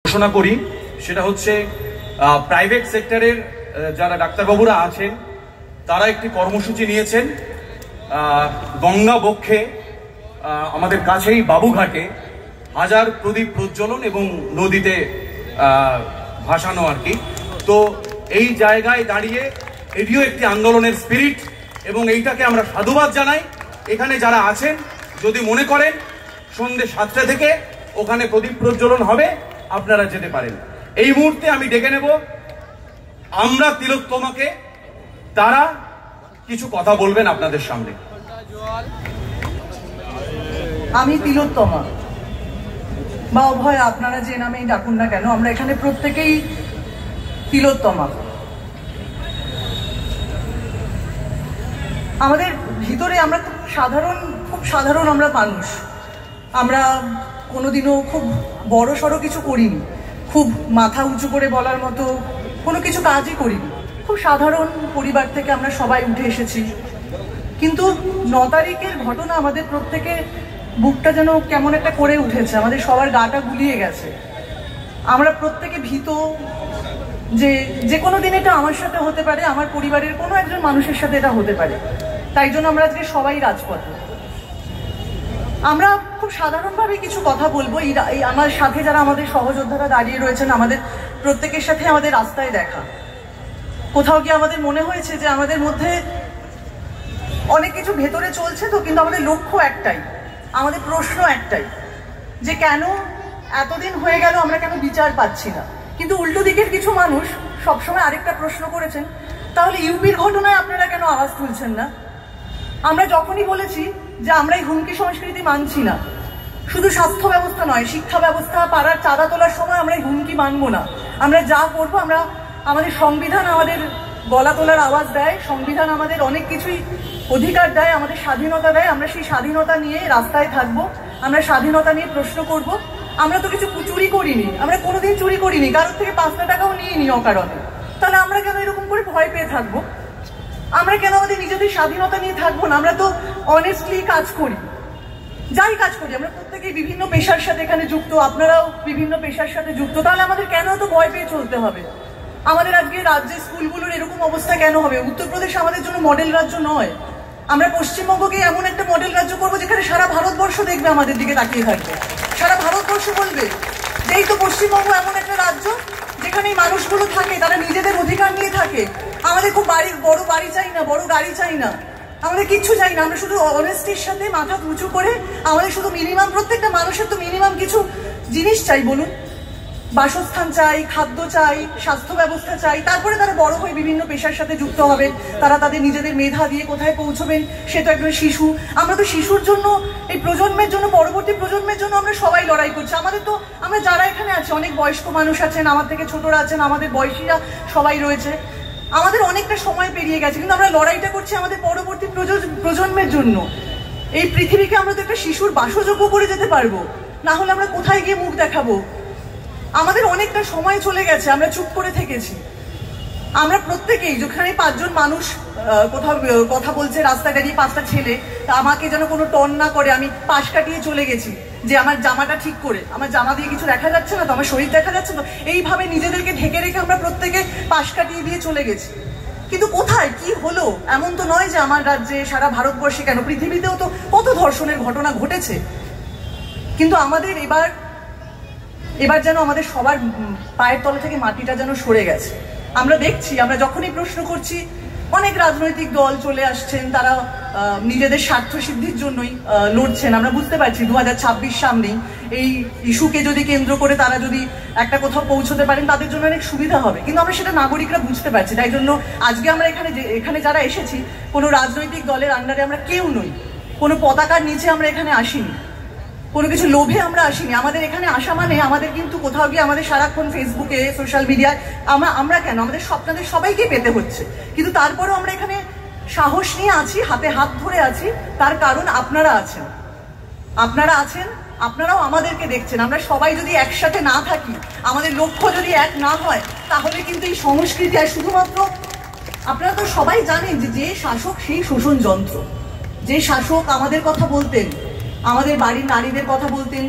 ঘোষণা করি সেটা হচ্ছে প্রাইভেট সেক্টরের যারা ডাক্তারবাবুরা আছেন তারা একটি কর্মসূচি নিয়েছেন গঙ্গা বক্ষে আমাদের কাছেই বাবুঘাটে 1000 প্রদীপ প্রজ্বলন এবং নদীতে ভাসানো আর কি। তো এই জায়গায় দাঁড়িয়ে এটিও একটি আন্দোলনের স্পিরিট এবং এইটাকে আমরা সাধুবাদ জানাই। এখানে যারা আছেন যদি মনে করেন সন্ধ্যে 7টা থেকে ওখানে প্রদীপ প্রজ্বলন হবে আপনারা যেতে পারেন। এই মুহূর্তে আমি ডেকে নেব আমরা তিলোত্তমাকে, তারা কিছু কথা বলবেন আপনাদের সামনে। আমি তিলোত্তমা বা অভয়, আপনারা যে নামেই ডাকুন না কেন, আমরা এখানে প্রত্যেকেই তিলোত্তমা। আমাদের ভিতরে আমরা খুব সাধারণ আমরা মানুষ। আমরা কোনোদিনও খুব বড় সড়ো কিছু করিনি, খুব মাথা উঁচু করে বলার মতো কোনো কিছু কাজই করিনি। খুব সাধারণ পরিবার থেকে আমরা সবাই উঠে এসেছি, কিন্তু 9 তারিখের ঘটনা আমাদের প্রত্যেকের বুকটা যেন কেমন একটা করে উঠেছে, আমাদের সবার গাটা গুলিয়ে গেছে। আমরা প্রত্যেকে ভীত যে কোনো দিন এটা আমার সাথে হতে পারে, আমার পরিবারের কোনো একজন মানুষের সাথে এটা হতে পারে। তাই জন্য আমরা আজকে সবাই রাজপথে। আমরা খুব সাধারণভাবে কিছু কথা বলবো। এই আমার সাথে যারা আমাদের সহযোদ্ধারা দাঁড়িয়ে রয়েছেন, আমাদের প্রত্যেকের সাথে আমাদের রাস্তায় দেখা। কোথাও গিয়ে আমাদের মনে হয়েছে যে আমাদের মধ্যে অনেক কিছু ভেতরে চলছে তো, কিন্তু আমাদের লক্ষ্য একটাই, আমাদের প্রশ্ন একটাই, যে কেন এতদিন হয়ে গেল আমরা কেন বিচার পাচ্ছি না। কিন্তু উল্টো দিকের কিছু মানুষ সবসময় আরেকটা প্রশ্ন করেছেন, তাহলে ইউপির ঘটনায় আপনারা কেন আওয়াজ তুলছেন না? আমরা যখনই বলেছি যে আমরা এই হুমকি সংস্কৃতি মানছি না, শুধু স্বাস্থ্য ব্যবস্থা নয়, শিক্ষা ব্যবস্থা, পাড়ার চাঁদা তোলার সময় আমরা এই হুমকি মানবো না। আমরা যা করবো, আমাদের সংবিধান আমাদের গলা তোলার আওয়াজ দেয়, সংবিধান আমাদের অনেক কিছুই অধিকার দেয়, আমাদের স্বাধীনতা দেয়। আমরা সেই স্বাধীনতা নিয়ে রাস্তায় থাকবো, আমরা স্বাধীনতা নিয়ে প্রশ্ন করব। আমরা তো কিছু চুরি করিনি, আমরা কোনোদিন চুরি করিনি, কারোর থেকে 5টা টাকাও নিইনি অকারণে। তাহলে আমরা কেন এরকম করে ভয় পেয়ে থাকবো? আমরা কেন আমাদের নিজেদের স্বাধীনতা নিয়ে থাকবো না? আমরা তো অনেস্টলি কাজ করি, যাই কাজ করি, আমরা প্রত্যেকেই বিভিন্ন পেশার সাথে এখানে যুক্ত, আপনারাও বিভিন্ন পেশার সাথে যুক্ত। তাহলে আমাদের কেন তো ভয় পেয়ে চলতে হবে? আমাদের আজকে রাজ্যের স্কুলগুলোর এরকম অবস্থা কেন হবে? উত্তরপ্রদেশ আমাদের জন্য মডেল রাজ্য নয়। আমরা পশ্চিমবঙ্গকে এমন একটা মডেল রাজ্য করবো যেখানে সারা ভারতবর্ষ দেখবে, আমাদের দিকে তাকিয়ে থাকবে, সারা ভারতবর্ষ বলবে এই তো পশ্চিমবঙ্গ এমন একটা রাজ্য যেখানে এই মানুষগুলো থাকে, তারা নিজেদের অধিকার নিয়ে থাকে। আমাদের খুব বড় বাড়ি চাই না, বড় গাড়ি চাই না, আমাদের কিচ্ছু চাই না। আমরা শুধু অনেস্টির সাথে মাথা উঁচু করে আমাদের শুধু মিনিমাম, প্রত্যেকটা মানুষের তো মিনিমাম কিছু জিনিস চাই, বলুন। বাসস্থান চাই, খাদ্য চাই, স্বাস্থ্য ব্যবস্থা চাই। তারপরে তারা বড় হয়ে বিভিন্ন পেশার সাথে যুক্ত হবে, তারা তাদের নিজেদের মেধা দিয়ে কোথায় পৌঁছবেন সে তো একজন শিশু। আমরা তো শিশুর জন্য, এই প্রজন্মের জন্য, পরবর্তী প্রজন্মের জন্য আমরা সবাই লড়াই করছি। আমরা যারা এখানে আছি, অনেক বয়স্ক মানুষ আছেন, আমার থেকে ছোটরা আছেন, আমাদের বয়সীরা সবাই রয়েছে। আমাদের অনেকটা সময় পেরিয়ে গেছে, কিন্তু আমরা লড়াইটা করছি আমাদের পরবর্তী প্রজন্মের জন্য। এই পৃথিবীকে আমরা তো একটা শিশুর বাসযোগ্য করে যেতে পারবো, না হলে আমরা কোথায় গিয়ে মুখ দেখাবো? আমাদের অনেকটা সময় চলে গেছে, আমরা চুপ করে থেকেছি। আমরা প্রত্যেকেই, যেখানে 5 জন মানুষ কোথাও কথা বলছে, রাস্তা গাড়িয়ে 5টা ছেলে, তা আমাকে যেন কোনো টন না করে, আমি পাশ কাটিয়ে চলে গেছি যে আমার জামাটা ঠিক করে, আমার জামা দিয়ে কিছু দেখা যাচ্ছে না তো, আমার শরীর দেখা যাচ্ছে তো, এইভাবে নিজেদেরকে ঢেকে রেখে আমরা প্রত্যেকে পাশ কাটিয়ে দিয়ে চলে গেছি। কিন্তু কোথায় কি হলো? এমন তো নয় যে আমার রাজ্যে, সারা ভারতবর্ষে কেন, পৃথিবীতেও তো কত ধর্ষণের ঘটনা ঘটেছে। কিন্তু আমাদের এবার যেন আমাদের সবার পায়ের তলা থেকে মাটিটা যেন সরে গেছে। আমরা দেখছি, আমরা যখনই প্রশ্ন করছি, অনেক রাজনৈতিক দল চলে আসছেন, তারা নিজেদের স্বার্থ সিদ্ধির জন্যই লড়ছেন। আমরা বুঝতে পারছি 2026 সামনেই, এই ইস্যুকে যদি কেন্দ্র করে তারা যদি একটা কোথাও পৌঁছতে পারেন, তাদের জন্য অনেক সুবিধা হবে। কিন্তু আমরা সেটা নাগরিকরা বুঝতে পারছি। তাই জন্য আজকে আমরা এখানে যারা এসেছি, কোনো রাজনৈতিক দলের আন্ডারে আমরা কেউ নই, কোনো পতাকার নিচে আমরা এখানে আসিনি, কোনো কিছু লোভে আমরা আসিনি। আমাদের এখানে আসা মানে আমাদের কিন্তু কোথাও গিয়ে আমাদের সারাক্ষণ ফেসবুকে, সোশ্যাল মিডিয়ায় আমরা কেন, আমাদের স্বপ্নাদের সবাইকে পেতে হচ্ছে। কিন্তু তারপরেও আমরা এখানে সাহস নিয়ে আছি, হাতে হাত ধরে আছি, তার কারণ আপনারা আছেন, আপনারাও আমাদেরকে দেখছেন। আমরা সবাই যদি একসাথে না থাকি, আমাদের লক্ষ্য যদি এক না হয়, তাহলে কিন্তু এই সংস্কৃতি, আর শুধুমাত্র আপনারা তো সবাই জানেন যে শাসক সেই শোষণ যন্ত্র। যে শাসক আমাদের কথা বলতেন, আমাদের বাড়ির নারীদের কথা বলতেন,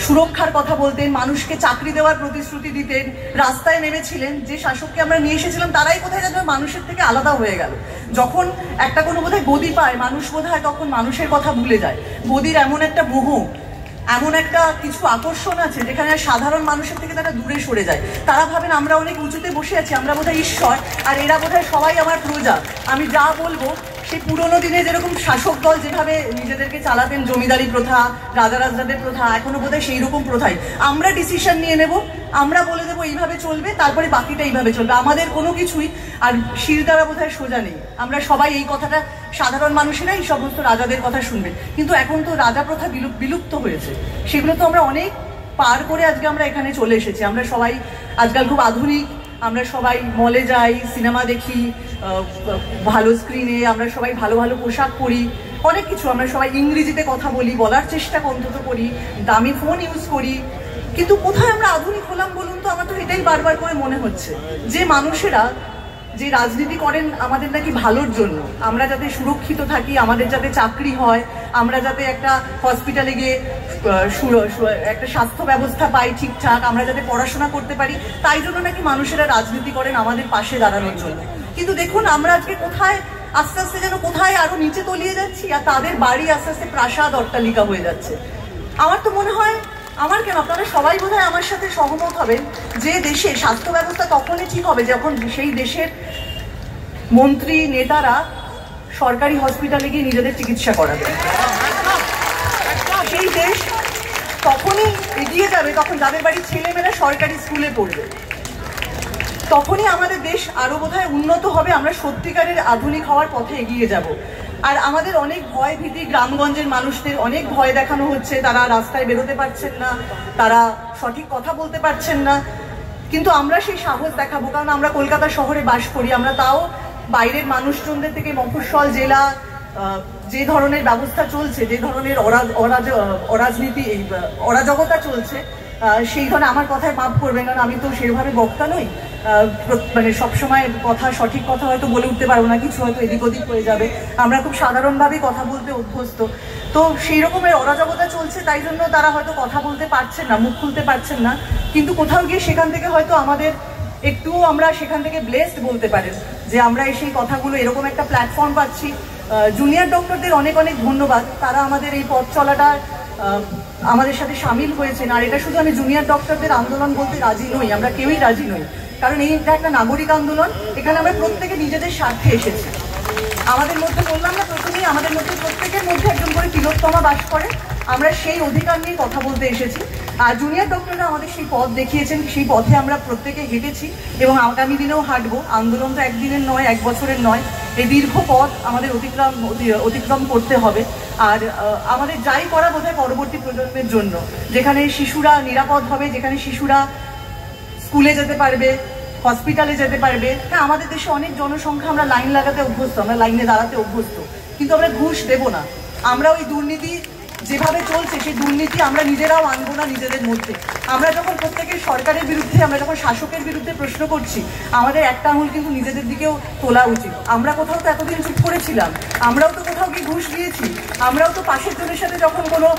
সুরক্ষার কথা বলতেন, মানুষকে চাকরি দেওয়ার প্রতিশ্রুতি দিতেন, রাস্তায় নেমেছিলেন। যে শাসককে আমরা নিয়ে এসেছিলাম তারাই কোথায় যেন মানুষের থেকে আলাদা হয়ে গেল। যখন একটা কোনো বোধহয় গদি পায় মানুষ, বোধহয় তখন মানুষের কথা ভুলে যায়। গদির এমন একটা মোহ, এমন একটা কিছু আকর্ষণ আছে যেখানে সাধারণ মানুষের থেকে তারা দূরে সরে যায়। তারা ভাবেন আমরা অনেক উঁচুতে বসে আছি, আমরা বোধহয় ঈশ্বর, আর এরা বোধহয় সবাই আমার প্রজা। আমি যা বলবো সেই পুরোনো দিনে যেরকম শাসক দল যেভাবে নিজেদেরকে চালাতেন, জমিদারি প্রথা, রাজা রাজদের প্রথা, এখনো বোধহয় সেই রকম প্রথাই। আমরা ডিসিশন নিয়ে নেব, আমরা বলে দেবো এইভাবে চলবে, তারপরে বাকিটা এইভাবে চলবে। আমাদের কোনো কিছুই আর শির দ্বারা বোধহয় সোজা নেই। আমরা সবাই এই কথাটা, সাধারণ মানুষেরা এই সমস্ত রাজাদের কথা শুনবেন, কিন্তু এখন তো রাজা প্রথা বিলুপ্ত হয়েছে। সেগুলো তো আমরা অনেক পার করে আজকে আমরা এখানে চলে এসেছি। আমরা সবাই আজকাল খুব আধুনিক, আমরা সবাই মলে যাই, সিনেমা দেখি ভালো স্ক্রিনে, আমরা সবাই ভালো ভালো পোশাক পরি, অনেক কিছু। আমরা সবাই ইংরেজিতে কথা বলি, বলার চেষ্টা অন্তত করি, দামি ফোন ইউজ করি, কিন্তু কোথায় আমরা আধুনিক হলাম বলুন তো? আমার তো এটাই বারবার করে মনে হচ্ছে যে মানুষেরা যে রাজনীতি করেন আমাদের নাকি ভালোর জন্য, আমরা যাতে সুরক্ষিত থাকি, আমাদের যাতে চাকরি হয়, আমরা যাতে একটা হসপিটালে গিয়ে একটা স্বাস্থ্য ব্যবস্থা পাই ঠিকঠাক, আমরা যাতে পড়াশোনা করতে পারি, তাই জন্য নাকি মানুষেরা রাজনীতি করেন আমাদের পাশে দাঁড়ানোর জন্য। কিন্তু দেখুন আমরা আজকে কোথায় আস্তে আস্তে যেন কোথায় আরো নিচে তলিয়ে যাচ্ছি, আর তাদের বাড়ি আস্তে আস্তে প্রাসাদ অট্টালিকা হয়ে যাচ্ছে। আমার তো মনে হয়, আমার কেন, আপনারা সবাই বোধহয় আমার সাথে সহমত হবেন যে দেশে স্বাস্থ্য ব্যবস্থা তখনই ঠিক হবে যখন সেই দেশের মন্ত্রী নেতারা সরকারি হসপিটালে গিয়ে নিজেদের চিকিৎসা করাবে। সেই দেশ তখনই এগিয়ে যাবে তখন যাদের বাড়ির ছেলেমেয়েরা সরকারি স্কুলে পড়বে। তখনই আমাদের দেশ আরো বোধহয় উন্নত হবে, আমরা সত্যিকারের আধুনিক হওয়ার পথে এগিয়ে যাব। আর আমাদের অনেক ভয় ভীতি, গ্রামগঞ্জের মানুষদের অনেক ভয় দেখানো হচ্ছে, তারা রাস্তায় বেরোতে পারছেন না, তারা সঠিক কথা বলতে পারছেন না, কিন্তু আমরা সেই সাহস দেখাবো, কারণ আমরা কলকাতা শহরে বাস করি। আমরা তাও বাইরের মানুষজনদের থেকে মফস্বল জেলা, যে ধরনের ব্যবস্থা চলছে, যে ধরনের অরাজনীতি, অরাজকতা চলছে, সেই ধরনের, আমার কথায় মাফ করবেন কারণ আমি তো সেভাবে বক্তা নই, মানে সবসময় কথা, সঠিক কথা হয়তো বলে উঠতে পারবো না, কিছু হয়তো এদিক ওদিক হয়ে যাবে, আমরা খুব সাধারণভাবেই কথা বলতে অভ্যস্ত। তো সেই রকমের অরাজকতা চলছে, তাই জন্য তারা হয়তো কথা বলতে পারছেন না, মুখ খুলতে পারছেন না, কিন্তু কোথাও গিয়ে সেখান থেকে হয়তো আমাদের একটুও আমরা সেখান থেকে ব্লেসড বলতে পারেন যে আমরা সেই কথাগুলো, এরকম একটা প্ল্যাটফর্ম পাচ্ছি। জুনিয়র ডক্টরদের অনেক অনেক ধন্যবাদ, তারা আমাদের এই পথ চলাটা আমাদের সাথে সামিল হয়েছেন। আর এটা শুধু আমি জুনিয়র ডক্টরদের আন্দোলন বলতে রাজি নই, আমরা কেউই রাজি নই, কারণ এইটা একটা নাগরিক আন্দোলন। এখানে আমরা প্রত্যেকে নিজেদের স্বার্থে এসেছি। আমাদের মধ্যে, বললাম না প্রথমেই, আমাদের মধ্যে প্রত্যেকের মধ্যে একজন করে তিলোত্তমা বাস করে, আমরা সেই অধিকার নিয়ে কথা বলতে এসেছি। আর জুনিয়র ডক্টররা আমাদের সেই পথ দেখিয়েছেন, সেই পথে আমরা প্রত্যেকে হেঁটেছি এবং আগামী দিনেও হাঁটবো। আন্দোলন তো একদিনের নয়, এক বছরের নয়, এই দীর্ঘ পথ আমাদের অতিক্রম করতে হবে। আর আমাদের যাই করা বোধহয় পরবর্তী প্রজন্মের জন্য, যেখানে শিশুরা নিরাপদ হবে, যেখানে শিশুরা স্কুলে যেতে পারবে, হসপিটালে যেতে পারবে। হ্যাঁ, আমাদের দেশে অনেক জনসংখ্যা, আমরা লাইন লাগাতে অভ্যস্ত, আমরা লাইনে দাঁড়াতে অভ্যস্ত, কিন্তু আমরা ঘুষ দেব না। আমরা ওই দুর্নীতি যেভাবে চলছে, সেই দুর্নীতি আমরা নিজেরাও আনবো না নিজেদের মধ্যে। আমরা যখন প্রত্যেকের সরকারের বিরুদ্ধে, আমরা যখন শাসকের বিরুদ্ধে প্রশ্ন করছি, আমাদের একটা আঙুল কিন্তু নিজেদের দিকেও তোলা উচিত। আমরা কোথাও তো এতদিন চুপ করেছিলাম, আমরাও তো কোথাও গিয়ে ঘুষ দিয়েছি, আমরাও তো পাশের জনের সাথে যখন কোনো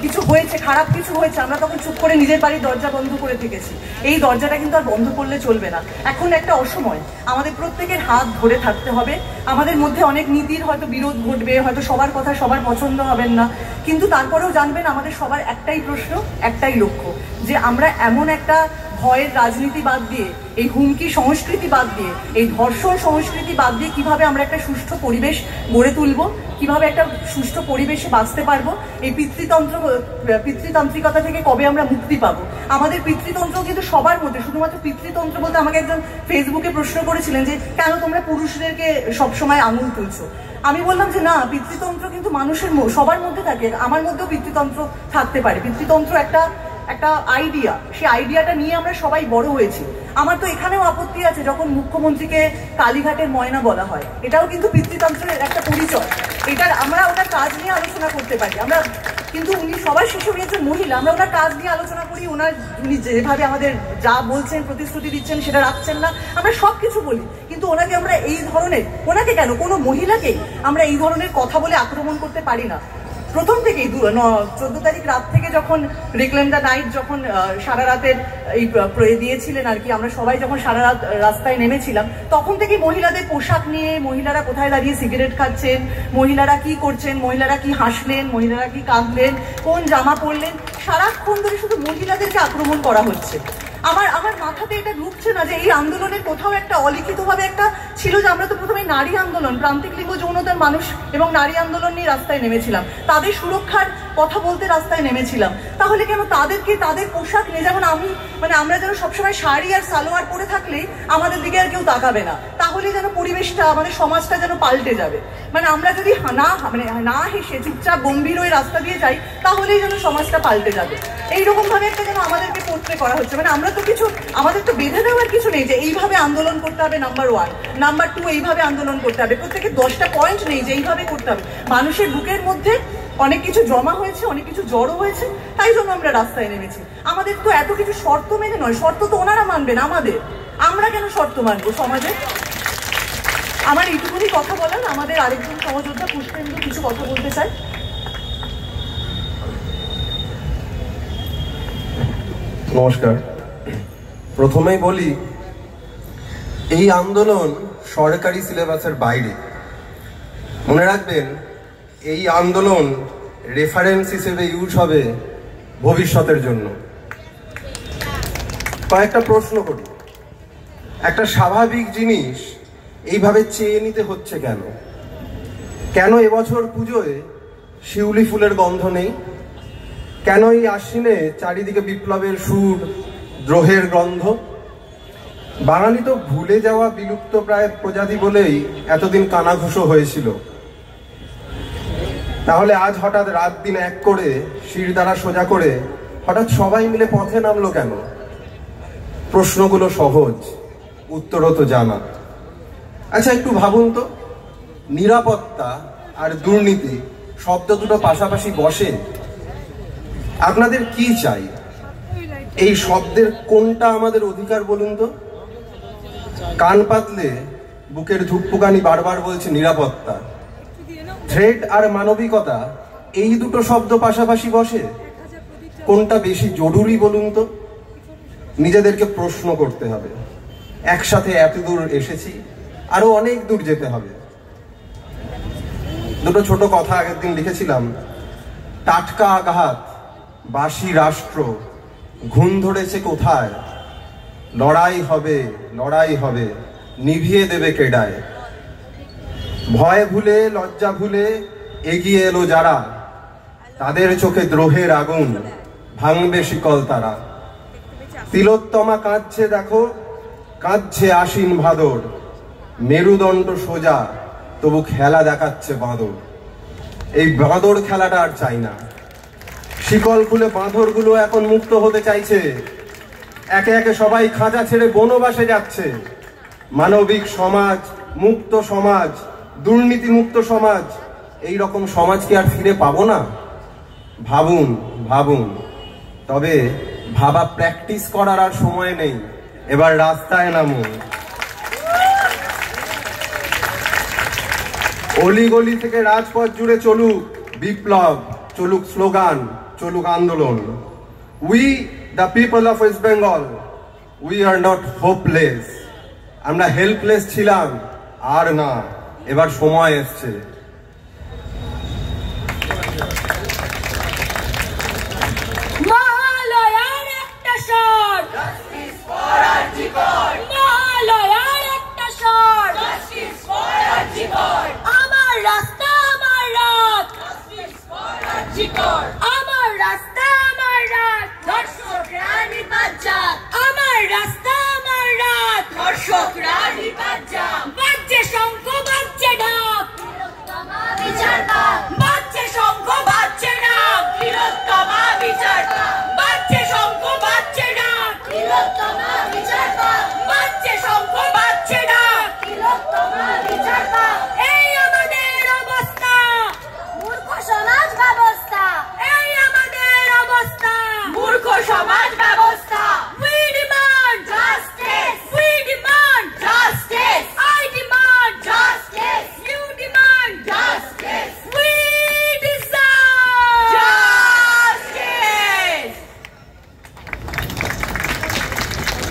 কিছু হয়েছে, খারাপ কিছু হয়েছে, আমরা তখন চুপ করে নিজের বাড়ির দরজা বন্ধ করে থেকেছি। এই দরজাটা কিন্তু আর বন্ধ করলে চলবে না। এখন একটা অসময়, আমাদের প্রত্যেকের হাত ধরে থাকতে হবে। আমাদের মধ্যে অনেক নীতির হয়তো বিরোধ ঘটবে, হয়তো সবার কথা সবার পছন্দ হবেন না, কিন্তু তারপরেও জানবেন আমাদের সবার একটাই প্রশ্ন, একটাই লক্ষ্য, যে আমরা এমন একটা ভয়ের রাজনীতি বাদ দিয়ে, এই হুমকি সংস্কৃতি বাদ দিয়ে, এই ধর্ষণ সংস্কৃতি বাদ দিয়ে কিভাবে আমরা একটা সুষ্ঠু পরিবেশ গড়ে তুলবো, কিভাবে একটা সুষ্ঠু পরিবেশে বাঁচতে পারবো, এই পিতৃতান্ত্রিকতা থেকে কবে আমরা মুক্তি পাবো। আমাদের পিতৃতন্ত্র কিন্তু সবার মধ্যে, শুধুমাত্র পিতৃতন্ত্র বলতে আমাকে একজন ফেসবুকে প্রশ্ন করেছিলেন যে কেন তোমরা পুরুষদেরকে সবসময় আঙুল তুলছো। আমি বললাম যে না, পিতৃতন্ত্র কিন্তু মানুষের সবার মধ্যে থাকে, আমার মধ্যেও পিতৃতন্ত্র থাকতে পারে। পিতৃতন্ত্র একটা আইডিয়া, সেই আইডিয়াটা নিয়ে আমরা সবাই বড় হয়েছি। আমার তো এখানেও আপত্তি আছে যখন মুখ্যমন্ত্রীকে কালীঘাটের ময়না বলা হয়, এটাও কিন্তু পিতৃতন্ত্রের একটা পরিচয়। এটার আমরা ওনার কাজ নিয়ে আলোচনা করতে পারি, আমরা কিন্তু উনি সবার শেষে উনি একজন মহিলা, আমরা ওনার কাজ নিয়ে আলোচনা করি। উনি যেভাবে আমাদের যা বলছেন, প্রতিশ্রুতি দিচ্ছেন, সেটা রাখছেন না, আমরা সব কিছু বলি, কিন্তু ওনাকে আমরা এই ধরনের, ওনাকে কেন, কোনো মহিলাকেই আমরা এই ধরনের কথা বলে আক্রমণ করতে পারি না। প্রথম থেকেই 14 তারিখ রাত থেকে যখন রিক্লেম দ্য নাইট যখন সারা রাতের এই দিয়েছিলেন আর কি, আমরা সবাই যখন সারা রাত রাস্তায় নেমেছিলাম, তখন থেকে মহিলাদের পোশাক নিয়ে, মহিলারা কোথায় দাঁড়িয়ে সিগারেট খাচ্ছেন, মহিলারা কি করছেন, মহিলারা কি হাসলেন, মহিলারা কি কাঁদলেন, কোন জামা পরলেন, সারাক্ষণ ধরে শুধু মহিলাদেরকে আক্রমণ করা হচ্ছে। আমার মাথাতে এটা ঢুকছে না যে এই আন্দোলনের কোথাও একটা অলিখিতভাবে একটা ছিল যে আমরা তো প্রথমে নারী আন্দোলন, প্রান্তিক লিঙ্গ যৌনতার মানুষ এবং নারী আন্দোলন নিয়ে রাস্তায় নেমেছিলাম, তাদের সুরক্ষার কথা বলতে রাস্তায় নেমেছিলাম। তাহলে কেন তাদেরকে তাদের পোশাক নিয়ে, যেমন আমরা যেন সবসময় শাড়ি আর সালোয়ার পরে থাকলেই আমাদের দিকে আর কেউ তাকাবে না, তাহলে যেন পরিবেশটা, আমাদের সমাজটা যেন পাল্টে যাবে। আমরা যদি না হেসে চুপচাপ গম্ভীর হয়ে রাস্তা দিয়ে যাই, তাহলেই যেন সমাজটা পাল্টে যাবে। এইরকম ভাবে একটা যেন আমাদেরকে পোর্ট্রে করা হচ্ছে। আমরা তো কিছু, আমাদের তো বেঁধে দেওয়ার কিছু নেই যে এইভাবে আন্দোলন করতে হবে, নাম্বার 1, নাম্বার 2 এইভাবে আন্দোলন করতে হবে, প্রত্যেকে 10টা পয়েন্ট নেই যে এইভাবে করতে হবে। মানুষের বুকের মধ্যে অনেক কিছু জমা হয়েছে, অনেক কিছু জড়ো হয়েছে, তাই জন্য আমরা রাস্তায় নেমেছি। আমাদের তো এত কিছু শর্ত মেনে নয়, শর্ত তো ওনারা মানবেন, আমরা কেন শর্ত মানবো সমাজে? আমার এইটুকুনি কথা বলার। আমাদের আরেকজন সহযোদ্ধা পুষ্পেন্দু কিছু কথা বলতে চায়। নমস্কার। প্রথমেই বলি, এই আন্দোলন সরকারি সিলেবাসের বাইরে। মনে রাখবেন, এই আন্দোলন রেফারেন্স হিসেবে ইউজ হবে ভবিষ্যতের জন্য। কয়েকটা প্রশ্ন করি। একটা স্বাভাবিক জিনিস এইভাবে চেয়ে নিতে হচ্ছে কেন? কেন এবছর পুজোয় শিউলি ফুলের গন্ধ নেই? কেন এই আশ্বিনে চারিদিকে বিপ্লবের সুর, দ্রোহের গন্ধ? বাঙালি তো ভুলে যাওয়া বিলুপ্ত প্রায় প্রজাতি বলেই এতদিন কানাঘুষো হয়েছিল। তাহলে আজ হঠাৎ রাত দিন এক করে, শির দ্বারা সোজা করে হঠাৎ সবাই মিলে পথে নামলো কেন? প্রশ্নগুলো সহজ, উত্তরও তো জানা। আচ্ছা, একটু ভাবুন তো, নিরাপত্তা আর দুর্নীতি শব্দ দুটো পাশাপাশি বসে। আপনাদের কি চাই? এই শব্দের কোনটা আমাদের অধিকার বলুন তো? কান পাতলে বুকের ধুকপুকানি বারবার বলছে নিরাপত্তা। থ্রেট আর মানবিকতা, এই দুটো শব্দ পাশাপাশি বসে। কোনটা বেশি জরুরি বলুন তো? নিজেদেরকে প্রশ্ন করতে হবে। একসাথে এত দূর এসেছি, আরো অনেক দূর যেতে হবে। দুটো ছোট কথা আগের দিন লিখেছিলাম। টাটকা আঘাত, বাসি রাষ্ট্র, ঘুম ধরেছে কোথায়? লড়াই হবে, লড়াই হবে, নিভিয়ে দেবে কেডায়। ভয় ভুলে, লজ্জা ভুলে এগিয়ে এলো যারা, তাদের চোখে দ্রোহের আগুন, ভাঙবে শিকল তারা। তিলোত্তমা কাঁদছে দেখো, কাঁদছে আশ্বিন ভাদর, মেরুদণ্ড সোজা তবু খেলা দেখাচ্ছে বাঁদর। এই বাঁদর খেলাটা আর চাই না। শিকল খুলে বাঁদরগুলো এখন মুক্ত হতে চাইছে। একে একে সবাই খাঁচা ছেড়ে বনবাসে যাচ্ছে। মানবিক সমাজ, মুক্ত সমাজ, দুর্নীতি মুক্ত সমাজ, এই রকম সমাজ কি আর ফিরে পাবো না? ভাবুন, ভাবুন। তবে ভাবা প্র্যাকটিস করার আর সময় নেই, এবার রাস্তায় নামুন। অলিগলি থেকে রাজপথ জুড়ে চলুক বিপ্লব, চলুক স্লোগান, চলুক আন্দোলন। We the people of West Bengal, we are not hopeless. আমরা হেল্পলেস ছিলাম, আর না, এবার সময় এসছে। মহালয়ার একটা স্বর, জাস্টিস ফর আরজিকর। মহালয়ার একটা স্বর, জাস্টিস ফর আরজিকর। আমার রাস্তা আমার রাত, জাস্টিস ফর আরজিকর। আমার রাস্তা আমার রাত, ধর্ষকরা নিপাত। আমার রাস্তা আমার রাত, ধর্ষকরা নিপাত। বাজছে শঙ্খ, বাজছে ঢাক, তিলোত্তমা বিচার পাক। বাজছে শঙ্খ, বাজছে ঢাক, তিলোত্তমা বিচার পাক। বাজছে শঙ্খ, বাজছে ঢাক, তিলোত্তমা